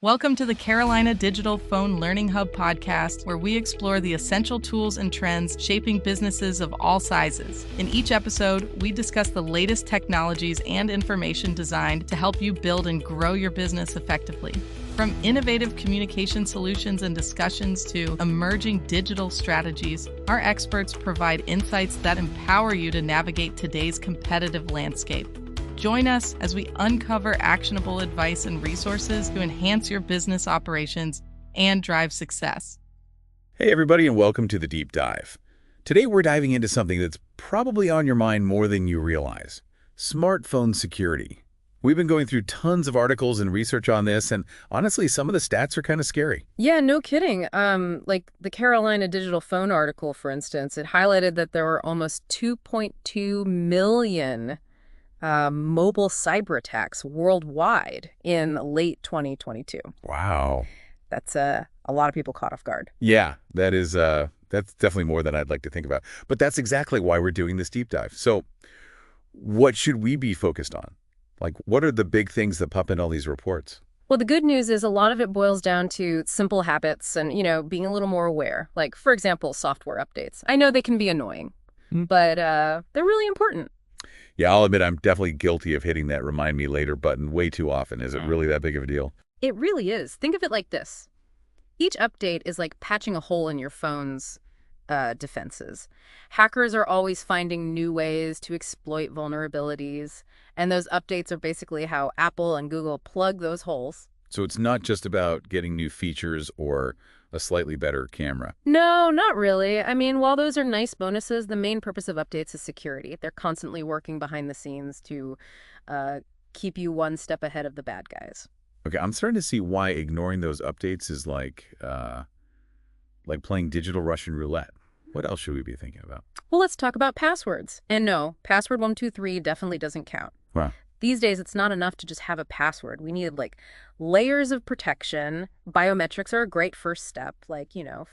Welcome to the Carolina Digital Phone Learning Hub podcast, where we explore the essential tools and trends shaping businesses of all sizes. In each episode, we discuss the latest technologies and information designed to help you build and grow your business effectively. From innovative communication solutions and discussions to emerging digital strategies, our experts provide insights that empower you to navigate today's competitive landscape. Join us as we uncover actionable advice and resources to enhance your business operations and drive success. Hey everybody, and welcome to the Deep Dive. Today we're diving into something that's probably on your mind more than you realize: smartphone security. We've been going through tons of articles and research on this, and honestly, some of the stats are kind of scary. Yeah, no kidding. Like the Carolina Digital Phone article, for instance, it highlighted that there were almost 2.2 million mobile cyber attacks worldwide in late 2022. Wow. That's a lot of people caught off guard. Yeah, that's definitely more than I'd like to think about. But that's exactly why we're doing this deep dive. So what should we be focused on? Like, what are the big things that pop in all these reports? Well, the good news is a lot of it boils down to simple habits and, being a little more aware. Like, for example, software updates. I know they can be annoying, but they're really important. Yeah, I'll admit I'm definitely guilty of hitting that remind me later button way too often. Is it really that big of a deal? It really is. Think of it like this. Each update is like patching a hole in your phone's defenses. Hackers are always finding new ways to exploit vulnerabilities, and those updates are basically how Apple and Google plug those holes. So it's not just about getting new features or a slightly better camera. No, not really. I mean, while those are nice bonuses, the main purpose of updates is security. They're constantly working behind the scenes to keep you one step ahead of the bad guys. Okay, I'm starting to see why ignoring those updates is like playing digital Russian roulette. What else should we be thinking about? Well, let's talk about passwords. And no, password 123 definitely doesn't count. Wow. These days, it's not enough to just have a password. We need, layers of protection. Biometrics are a great first step,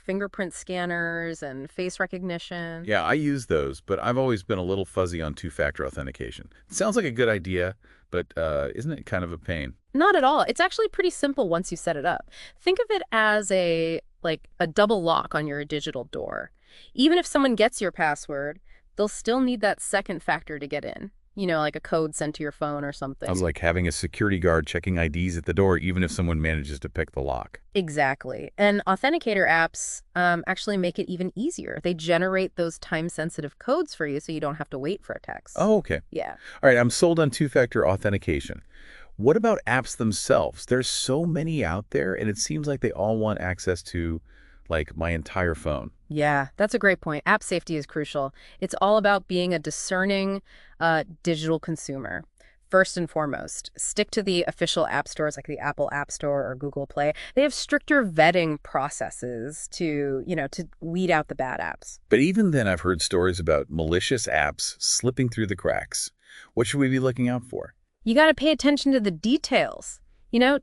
fingerprint scanners and face recognition. Yeah, I use those, but I've always been a little fuzzy on two-factor authentication. It sounds like a good idea, but isn't it kind of a pain? Not at all. It's actually pretty simple once you set it up. Think of it as a double lock on your digital door. Even if someone gets your password, they'll still need that second factor to get in. Like a code sent to your phone or something. Sounds like having a security guard checking IDs at the door, even if someone manages to pick the lock. Exactly. And authenticator apps actually make it even easier. They generate those time-sensitive codes for you so you don't have to wait for a text. Oh, okay. Yeah. All right, I'm sold on two-factor authentication. What about apps themselves? There's so many out there, and it seems like they all want access to, my entire phone. Yeah, that's a great point. App safety is crucial. It's all about being a discerning digital consumer. First and foremost, stick to the official app stores like the Apple App Store or Google Play. They have stricter vetting processes to weed out the bad apps. But even then, I've heard stories about malicious apps slipping through the cracks. What should we be looking out for? You got to pay attention to the details.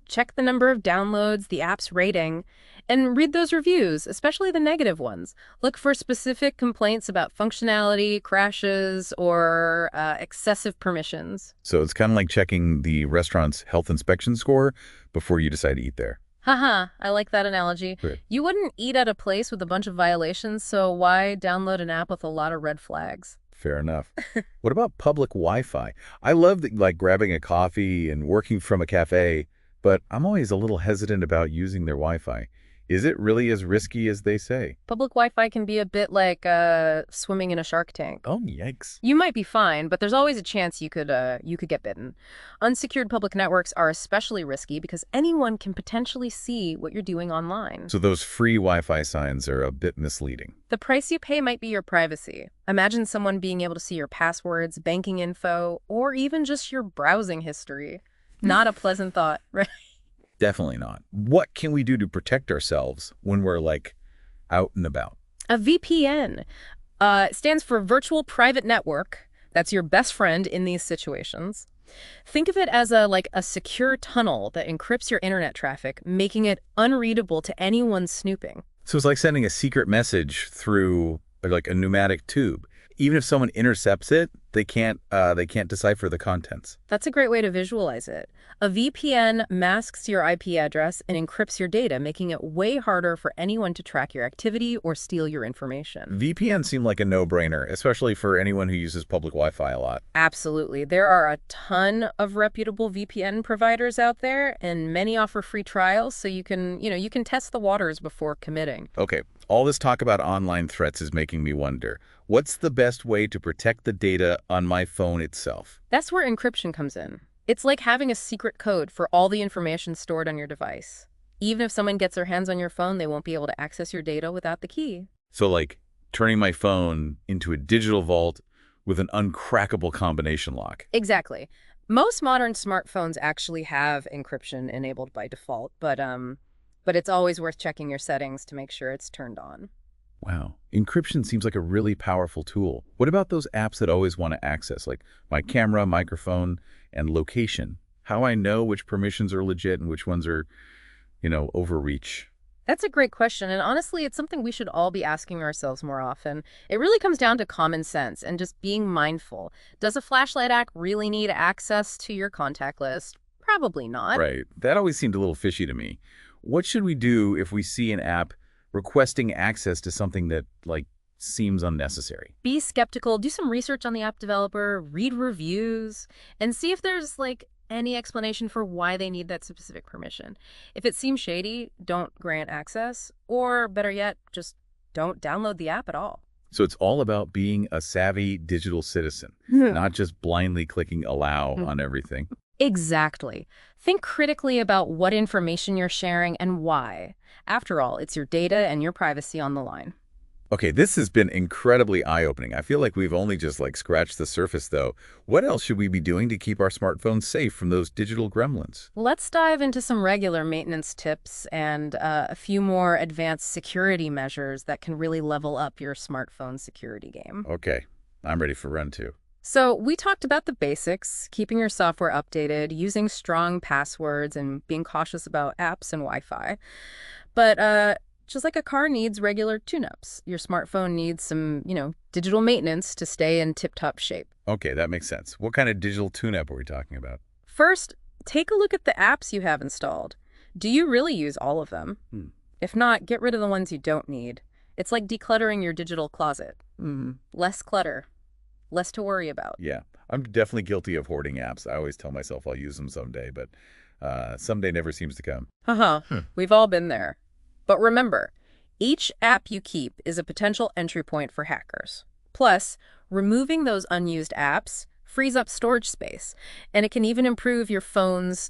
Check the number of downloads, the app's rating, and read those reviews, especially the negative ones. Look for specific complaints about functionality, crashes, or excessive permissions. So it's kind of like checking the restaurant's health inspection score before you decide to eat there. Haha, I like that analogy. Good. You wouldn't eat at a place with a bunch of violations, so why download an app with a lot of red flags? Fair enough. What about public Wi-Fi? I love grabbing a coffee and working from a cafe, but I'm always a little hesitant about using their Wi-Fi. Is it really as risky as they say? Public Wi-Fi can be a bit like swimming in a shark tank. Oh, yikes. You might be fine, but there's always a chance you could get bitten. Unsecured public networks are especially risky because anyone can potentially see what you're doing online. So those free Wi-Fi signs are a bit misleading. The price you pay might be your privacy. Imagine someone being able to see your passwords, banking info, or even just your browsing history. Not a pleasant thought, right? Definitely not. What can we do to protect ourselves when we're out and about? A VPN stands for Virtual Private Network. That's your best friend in these situations. Think of it as a secure tunnel that encrypts your internet traffic, making it unreadable to anyone snooping. So it's like sending a secret message through a pneumatic tube. Even if someone intercepts it, they can't decipher the contents. That's a great way to visualize it. A VPN masks your IP address and encrypts your data, making it way harder for anyone to track your activity or steal your information. VPN seem like a no-brainer, especially for anyone who uses public Wi-Fi a lot. Absolutely. There are a ton of reputable VPN providers out there, and many offer free trials, so you can test the waters before committing. Okay, all this talk about online threats is making me wonder, what's the best way to protect the data on my phone itself? That's where encryption comes in. It's like having a secret code for all the information stored on your device. Even if someone gets their hands on your phone, they won't be able to access your data without the key. So like turning my phone into a digital vault with an uncrackable combination lock. Exactly. Most modern smartphones actually have encryption enabled by default, but it's always worth checking your settings to make sure it's turned on. Wow. Encryption seems like a really powerful tool. What about those apps that always want to access, like my camera, microphone, and location? How I know which permissions are legit and which ones are, overreach? That's a great question, and honestly, it's something we should all be asking ourselves more often. It really comes down to common sense and just being mindful. Does a flashlight app really need access to your contact list? Probably not. Right. That always seemed a little fishy to me. What should we do if we see an app requesting access to something that, seems unnecessary? Be skeptical, do some research on the app developer, read reviews, and see if there's, any explanation for why they need that specific permission. If it seems shady, don't grant access, or better yet, just don't download the app at all. So it's all about being a savvy digital citizen, not just blindly clicking allow on everything. Exactly. Think critically about what information you're sharing and why. After all, it's your data and your privacy on the line. Okay, this has been incredibly eye-opening. I feel like we've only just scratched the surface, though. What else should we be doing to keep our smartphones safe from those digital gremlins? Let's dive into some regular maintenance tips and a few more advanced security measures that can really level up your smartphone security game. Okay, I'm ready for round two. So we talked about the basics, keeping your software updated, using strong passwords, and being cautious about apps and Wi-Fi. But just like a car needs regular tune-ups, your smartphone needs some, digital maintenance to stay in tip-top shape. Okay, that makes sense. What kind of digital tune-up are we talking about? First, take a look at the apps you have installed. Do you really use all of them? If not, get rid of the ones you don't need. It's like decluttering your digital closet. Less clutter. Less to worry about. Yeah, I'm definitely guilty of hoarding apps. I always tell myself I'll use them someday, but someday never seems to come. We've all been there. But remember, each app you keep is a potential entry point for hackers. Plus, removing those unused apps frees up storage space, and it can even improve your phone's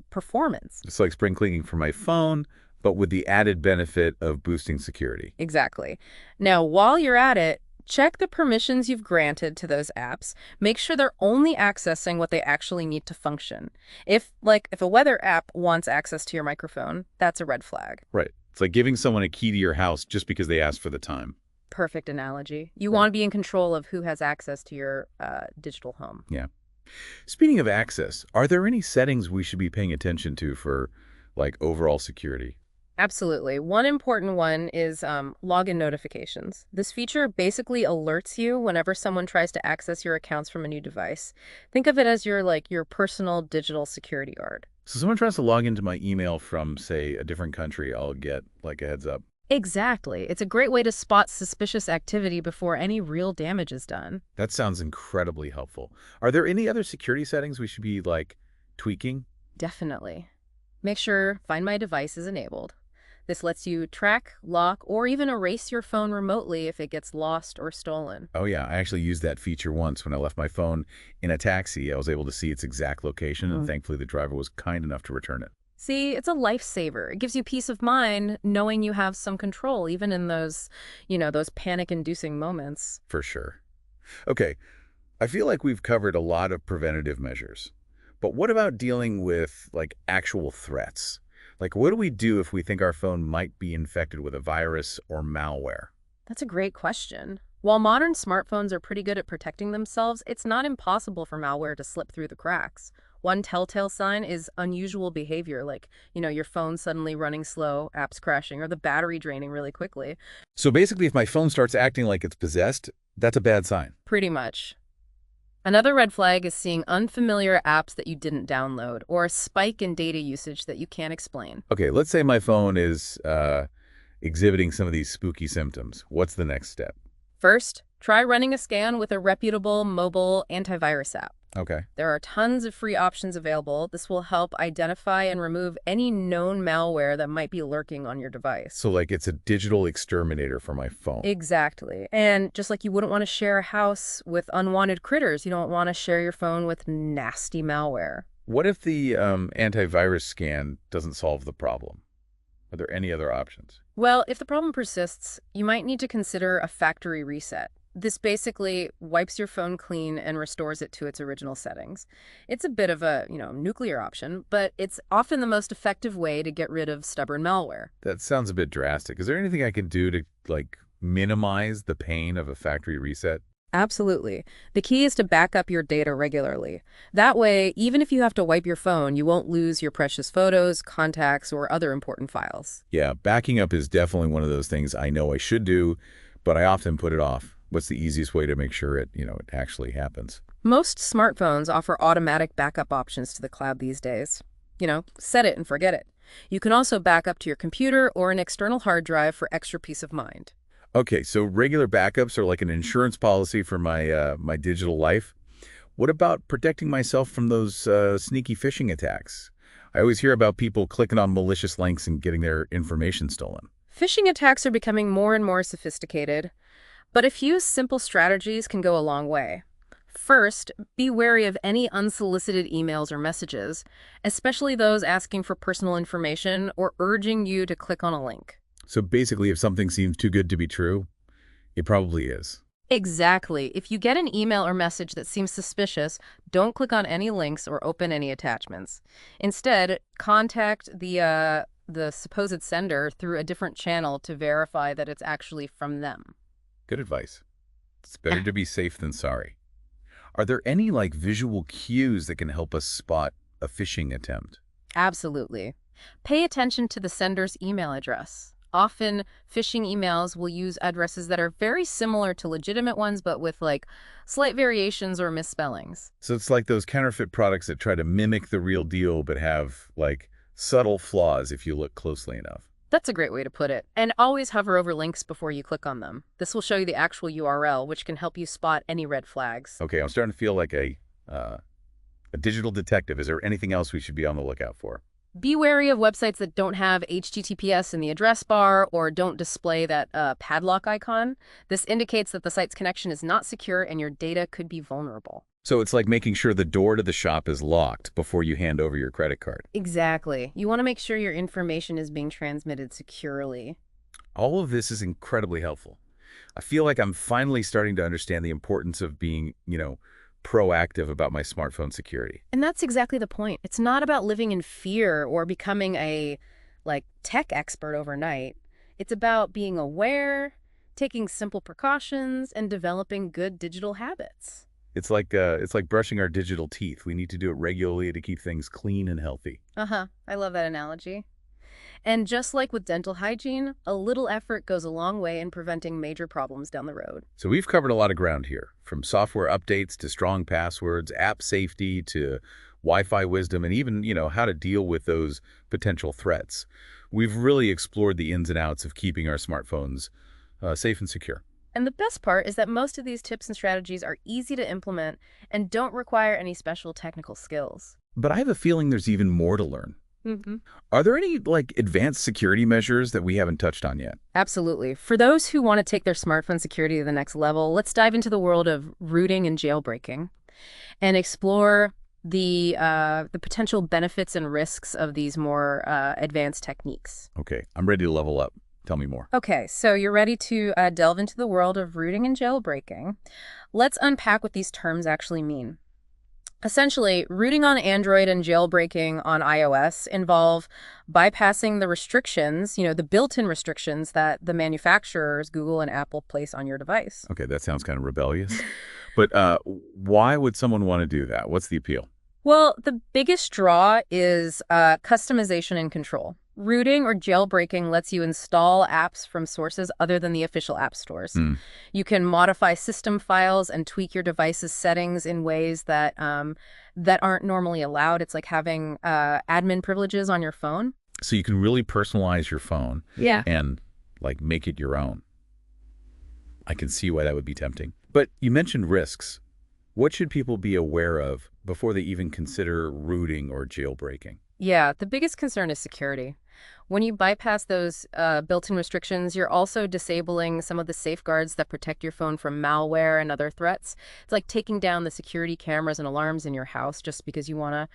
performance. It's like spring cleaning for my phone, but with the added benefit of boosting security. Exactly. Now, while you're at it, check the permissions you've granted to those apps. Make sure they're only accessing what they actually need to function. If a weather app wants access to your microphone, that's a red flag. Right. It's like giving someone a key to your house just because they asked for the time. Perfect analogy. You want to be in control of who has access to your digital home. Yeah. Speaking of access, are there any settings we should be paying attention to for, overall security? Absolutely. One important one is login notifications. This feature basically alerts you whenever someone tries to access your accounts from a new device. Think of it as your personal digital security guard. So someone tries to log into my email from, say, a different country, I'll get, a heads up. Exactly. It's a great way to spot suspicious activity before any real damage is done. That sounds incredibly helpful. Are there any other security settings we should be, tweaking? Definitely. Make sure Find My Device is enabled. This lets you track, lock, or even erase your phone remotely if it gets lost or stolen. Oh, yeah. I actually used that feature once when I left my phone in a taxi. I was able to see its exact location, and thankfully the driver was kind enough to return it. See, it's a lifesaver. It gives you peace of mind knowing you have some control, even in those panic-inducing moments. For sure. Okay. I feel like we've covered a lot of preventative measures. But what about dealing with, actual threats? What do we do if we think our phone might be infected with a virus or malware? That's a great question. While modern smartphones are pretty good at protecting themselves, it's not impossible for malware to slip through the cracks. One telltale sign is unusual behavior, your phone suddenly running slow, apps crashing, or the battery draining really quickly. So basically, if my phone starts acting like it's possessed, that's a bad sign. Pretty much. Another red flag is seeing unfamiliar apps that you didn't download or a spike in data usage that you can't explain. Okay, let's say my phone is exhibiting some of these spooky symptoms. What's the next step? First, try running a scan with a reputable mobile antivirus app. Okay. There are tons of free options available. This will help identify and remove any known malware that might be lurking on your device. So like it's a digital exterminator for my phone. Exactly. And just like you wouldn't want to share a house with unwanted critters, you don't want to share your phone with nasty malware. What if the antivirus scan doesn't solve the problem? Are there any other options? Well, if the problem persists, you might need to consider a factory reset. This basically wipes your phone clean and restores it to its original settings. It's a bit of a, nuclear option, but it's often the most effective way to get rid of stubborn malware. That sounds a bit drastic. Is there anything I can do to, minimize the pain of a factory reset? Absolutely. The key is to back up your data regularly. That way, even if you have to wipe your phone, you won't lose your precious photos, contacts, or other important files. Yeah, backing up is definitely one of those things I know I should do, but I often put it off. What's the easiest way to make sure it actually happens? Most smartphones offer automatic backup options to the cloud these days. Set it and forget it. You can also back up to your computer or an external hard drive for extra peace of mind. Okay, so regular backups are like an insurance policy for my digital life. What about protecting myself from those sneaky phishing attacks? I always hear about people clicking on malicious links and getting their information stolen. Phishing attacks are becoming more and more sophisticated, but a few simple strategies can go a long way. First, be wary of any unsolicited emails or messages, especially those asking for personal information or urging you to click on a link. So basically, if something seems too good to be true, it probably is. Exactly. If you get an email or message that seems suspicious, don't click on any links or open any attachments. Instead, contact the supposed sender through a different channel to verify that it's actually from them. Good advice. It's better to be safe than sorry. Are there any visual cues that can help us spot a phishing attempt? Absolutely. Pay attention to the sender's email address. Often, phishing emails will use addresses that are very similar to legitimate ones, but with slight variations or misspellings. So it's like those counterfeit products that try to mimic the real deal but have subtle flaws if you look closely enough. That's a great way to put it. And always hover over links before you click on them. This will show you the actual URL, which can help you spot any red flags. Okay, I'm starting to feel like a digital detective. Is there anything else we should be on the lookout for? Be wary of websites that don't have HTTPS in the address bar or don't display that padlock icon. This indicates that the site's connection is not secure and your data could be vulnerable. So it's like making sure the door to the shop is locked before you hand over your credit card. Exactly. You want to make sure your information is being transmitted securely. All of this is incredibly helpful. I feel like I'm finally starting to understand the importance of being, proactive about my smartphone security. And that's exactly the point. It's not about living in fear or becoming a tech expert overnight. It's about being aware, taking simple precautions, and developing good digital habits. It's like brushing our digital teeth. We need to do it regularly to keep things clean and healthy. I love that analogy. And just like with dental hygiene, a little effort goes a long way in preventing major problems down the road. So we've covered a lot of ground here, from software updates to strong passwords, app safety to Wi-Fi wisdom, and even, how to deal with those potential threats. We've really explored the ins and outs of keeping our smartphones safe and secure. And the best part is that most of these tips and strategies are easy to implement and don't require any special technical skills. But I have a feeling there's even more to learn. Are there any advanced security measures that we haven't touched on yet? Absolutely. For those who want to take their smartphone security to the next level, let's dive into the world of rooting and jailbreaking and explore the potential benefits and risks of these more advanced techniques. Okay, I'm ready to level up. Tell me more. Okay, so you're ready to delve into the world of rooting and jailbreaking. Let's unpack what these terms actually mean. Essentially, rooting on Android and jailbreaking on iOS involve bypassing the restrictions, the built-in restrictions that the manufacturers, Google and Apple, place on your device. Okay, that sounds kind of rebellious. But why would someone want to do that? What's the appeal? Well, the biggest draw is customization and control. Rooting or jailbreaking lets you install apps from sources other than the official app stores. You can modify system files and tweak your device's settings in ways that that aren't normally allowed. It's like having admin privileges on your phone. So you can really personalize your phone and like make it your own. I can see why that would be tempting. But you mentioned risks. What should people be aware of before they even consider rooting or jailbreaking? Yeah, the biggest concern is security. When you bypass those built-in restrictions, you're also disabling some of the safeguards that protect your phone from malware and other threats. It's like taking down the security cameras and alarms in your house just because you want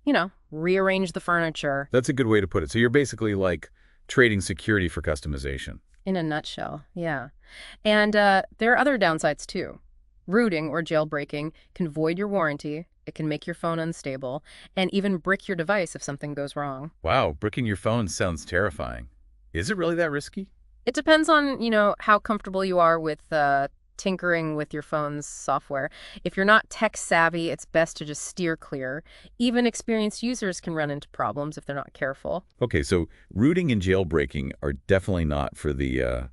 to, rearrange the furniture. That's a good way to put it. So you're basically like trading security for customization. In a nutshell, yeah. And there are other downsides too. Rooting or jailbreaking can void your warranty. It can make your phone unstable and even brick your device if something goes wrong. Wow, bricking your phone sounds terrifying. Is it really that risky? It depends on, how comfortable you are with tinkering with your phone's software. If you're not tech savvy, it's best to just steer clear. Even experienced users can run into problems if they're not careful. Okay, so rooting and jailbreaking are definitely not for the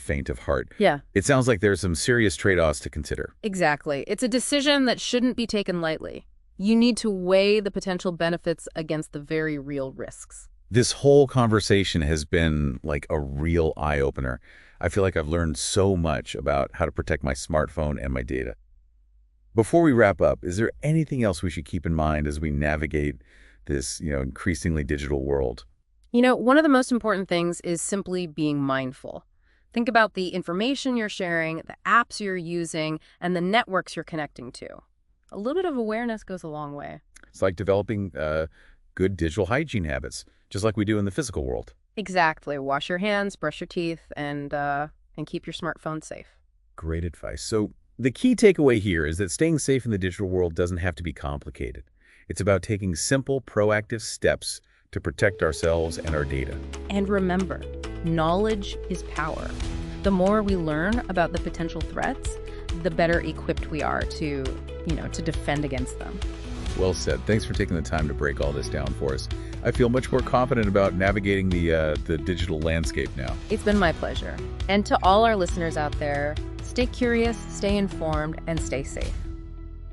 faint of heart. Yeah. It sounds like there's some serious trade-offs to consider. Exactly. It's a decision that shouldn't be taken lightly. You need to weigh the potential benefits against the very real risks. This whole conversation has been like a real eye-opener. I feel like I've learned so much about how to protect my smartphone and my data. Before we wrap up, is there anything else we should keep in mind as we navigate this, increasingly digital world? One of the most important things is simply being mindful. Think about the information you're sharing, the apps you're using, and the networks you're connecting to. A little bit of awareness goes a long way. It's like developing good digital hygiene habits, just like we do in the physical world. Exactly. Wash your hands, brush your teeth, and keep your smartphone safe. Great advice. So the key takeaway here is that staying safe in the digital world doesn't have to be complicated. It's about taking simple, proactive steps to protect ourselves and our data. And remember, knowledge is power. The more we learn about the potential threats, the better equipped we are to defend against them. Well said. Thanks for taking the time to break all this down for us. I feel much more confident about navigating the digital landscape now. It's been my pleasure. And to all our listeners out there, stay curious, stay informed, and stay safe.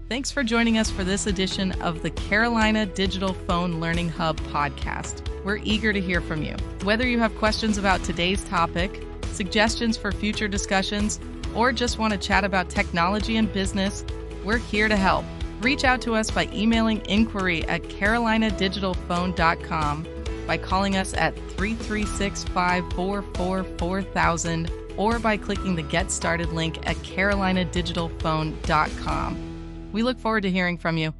Thanks for joining us for this edition of the Carolina Digital Phone Learning Hub podcast. We're eager to hear from you. Whether you have questions about today's topic, suggestions for future discussions, or just want to chat about technology and business, we're here to help. Reach out to us by emailing inquiry@carolinadigitalphone.com, by calling us at 336-544-4000, or by clicking the Get Started link at carolinadigitalphone.com. We look forward to hearing from you.